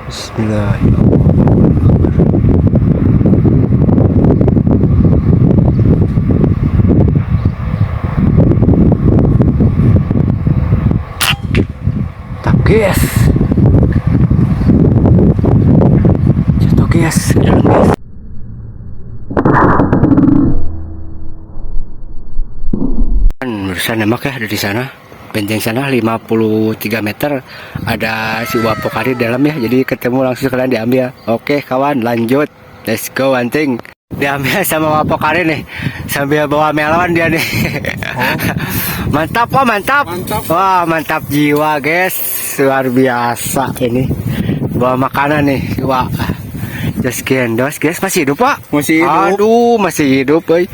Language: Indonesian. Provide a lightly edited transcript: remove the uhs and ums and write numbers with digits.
Bismillahirrahmanirrahim. Guys, jatuh guys, jalan guys. Barusan nembak ya, ada di sana benteng sana 53 meter, ada si Uap Pokari dalam ya, jadi ketemu langsung kalian diambil. Oke kawan, lanjut, let's go hunting. Diambil sama Uap Pokari nih sambil bawa melon dia nih. Mantap, wah mantap, wah mantap jiwa guys, luar biasa ini. Bawa makanan nih, wah. Just gendos guys, masih hidup pak? Masih hidup. Aduh, masih hidup, boy.